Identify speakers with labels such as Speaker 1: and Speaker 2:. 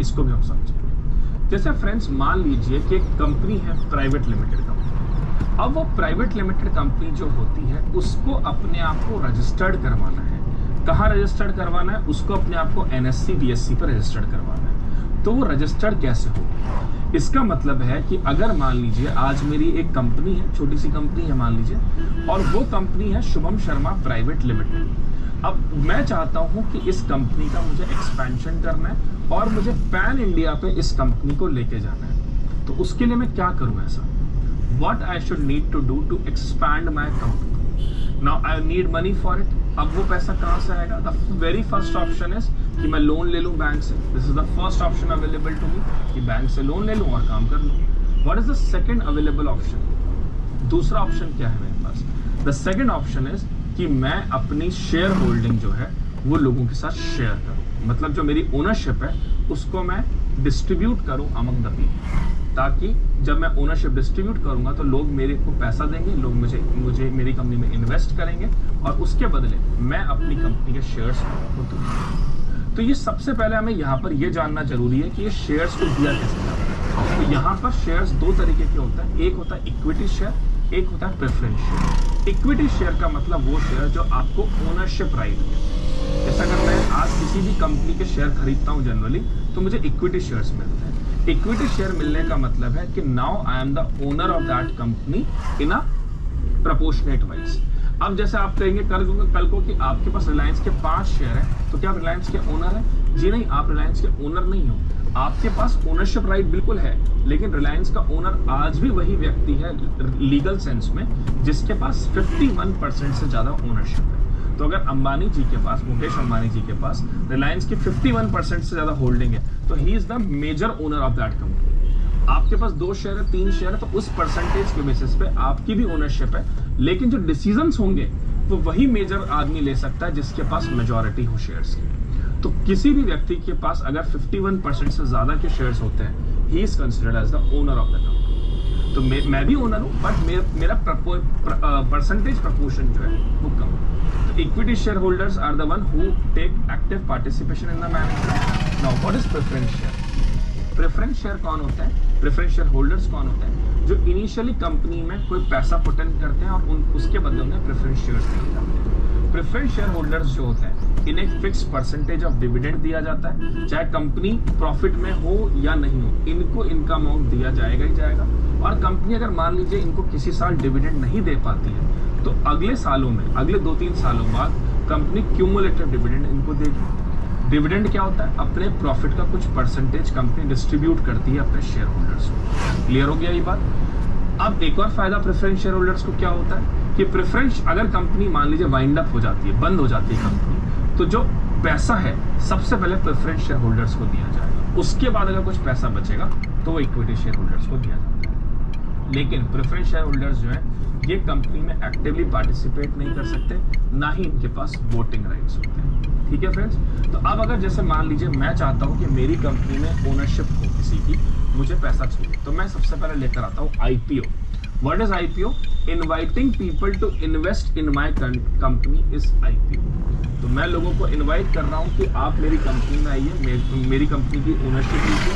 Speaker 1: इसको भी हम समझेंगे। जैसे फ्रेंड्स मान लीजिए कि एक कंपनी है प्राइवेट लिमिटेड कंपनी। अब वो प्राइवेट लिमिटेड कंपनी जो होती है उसको अपने आप को रजिस्टर्ड करवाना है। कहाँ रजिस्टर्ड करवाना है? उसको अपने आप को NSE BSE पर रजिस्टर्ड करवाना है। तो वो रजिस्टर्ड कैसे होगी? इसका मतलब है कि अगर मान लीजिए आज मेरी एक कंपनी है, छोटी सी कंपनी है मान लीजिए, और वो कंपनी है शुभम शर्मा प्राइवेट लिमिटेड। अब मैं चाहता हूं कि इस कंपनी का मुझे एक्सपेंशन करना है और मुझे पैन इंडिया पे इस कंपनी को लेके जाना है। तो उसके लिए मैं क्या करूं ऐसा? What I should need to do to expand my company? Now I need money for it. अब वो पैसा कहाँ से आएगा? The very first option is कि मैं लोन ले लूँ बैंक से। This is the first option available to me कि बैंक से लोन ले लूँ और काम कर लूँ। What is the second available option? दूसरा ऑप्शन क्या है मेरे पास? The second option is कि मैं अपनी शेयर होल्डिंग जो है वो लोगों के साथ शेयर करूँ। मतलब जो मेरी ओनरशिप है उसको मैं डिस्ट्रीब्यूट करूँ अमंग द पीपल, ताकि जब मैं ओनरशिप डिस्ट्रीब्यूट करूंगा तो लोग मेरे को पैसा देंगे, लोग मुझे मेरी कंपनी में इन्वेस्ट करेंगे और उसके बदले मैं अपनी कंपनी के शेयर्स को दूंगा। तो ये सबसे पहले हमें यहाँ पर ये जानना जरूरी है कि ये शेयर्स को दिया कैसे जाता है। तो यहाँ पर शेयर्स दो तरीके के होते हैं, एक होता है इक्विटी शेयर, एक होता है प्रेफरेंस शेयर। इक्विटी शेयर का मतलब वो शेयर जो आपको ओनरशिप राइट है। जैसा अगर मैं आज किसी भी कंपनी के शेयर खरीदता हूँ जनरली तो मुझे इक्विटी शेयर्स मिलते हैं। इक्विटी शेयर मिलने का मतलब है कि now I am the owner of that company in a proportionate wise. अब जैसे आप कहेंगे कल को कि आपके पास रिलायंस के 5 शेयर है, तो क्या आप रिलायंस के ओनर हैं? जी नहीं, आप रिलायंस के ओनर नहीं हो। आपके पास ओनरशिप राइट बिल्कुल है, लेकिन रिलायंस का ओनर आज भी वही व्यक्ति है लीगल सेंस में जिसके पास 51% से ज्यादा ओनरशिप है। तो अगर अंबानी जी के पास, मुकेश अंबानी जी के पास रिलायंस की 51% से ज्यादा होल्डिंग है तो he is the major owner of that company. आपके पास 2 शेयर है, 3 शेयर है, तो उस परसेंटेज के बेसिस पे आपकी भी ओनरशिप है, लेकिन जो डिसीजंस होंगे वो वही मेजर आदमी ले सकता है जिसके पास मेजॉरिटी हो शेयर्स की। तो किसी भी व्यक्ति के पास अगर 51% से ज्यादा के शेयर्स होते हैं, he is considered as the owner of the company. तो मैं भी ओनर हूं, बट मेरा परसेंटेज प्रपोर्शन जो है वो कम है। Equity shareholders are the one who take active participation in the management. Now, what is preference share? Preference share कौन होता है? Preference shareholders कौन होते हैं? जो इनिशियली कंपनी में कोई पैसा पुट इन करते हैं और उसके बदले उन्हें प्रेफरेंस शेयर्स दिए जाते हैं। प्रेफरेंस शेयर होल्डर्स जो होते हैं इन्हें एक फिक्स परसेंटेज ऑफ डिविडेंड दिया जाता है, चाहे कंपनी प्रॉफिट में हो या नहीं हो, इनको इनका अमाउंट दिया जाएगा ही जाएगा। और कंपनी अगर मान लीजिए इनको किसी साल डिविडेंड नहीं दे पाती है तो अगले सालों में, अगले 2-3 सालों बाद कंपनी क्यूमुलेटिव डिविडेंड इनको देगी। डिविडेंड क्या होता है? अपने प्रॉफिट का कुछ परसेंटेज कंपनी डिस्ट्रीब्यूट करती है अपने शेयर होल्डर्स को। क्लियर हो गया ये बात? अब एक और फायदा प्रेफरेंस शेयर होल्डर्स को क्या होता है कि प्रेफरेंस अगर कंपनी मान लीजिए वाइंड अप हो जाती है, बंद हो जाती है कंपनी, तो जो पैसा है सबसे पहले प्रेफरेंस शेयर होल्डर्स को दिया जाएगा। उसके बाद अगर कुछ पैसा बचेगा तो वो इक्विटी शेयर होल्डर्स को दिया जाता है। लेकिन प्रेफरेंस शेयर होल्डर्स जो है ये कंपनी में एक्टिवली पार्टिसिपेट नहीं कर सकते, ना ही इनके पास वोटिंग राइट्स होते हैं। ठीक है फ्रेंड्स? तो अब अगर जैसे मान लीजिए मैं चाहता हूं कि मेरी कंपनी में ओनरशिप हो किसी की, मुझे पैसा चाहिए, तो मैं सबसे पहले लेकर आता हूं IPO। What is IPO? Inviting people to invest in my company is IPO। तो मैं लोगों को इनवाइट कर रहा हूं कि आप मेरी कंपनी में आइए, मेरी कंपनी की ओनरशिप लीजिए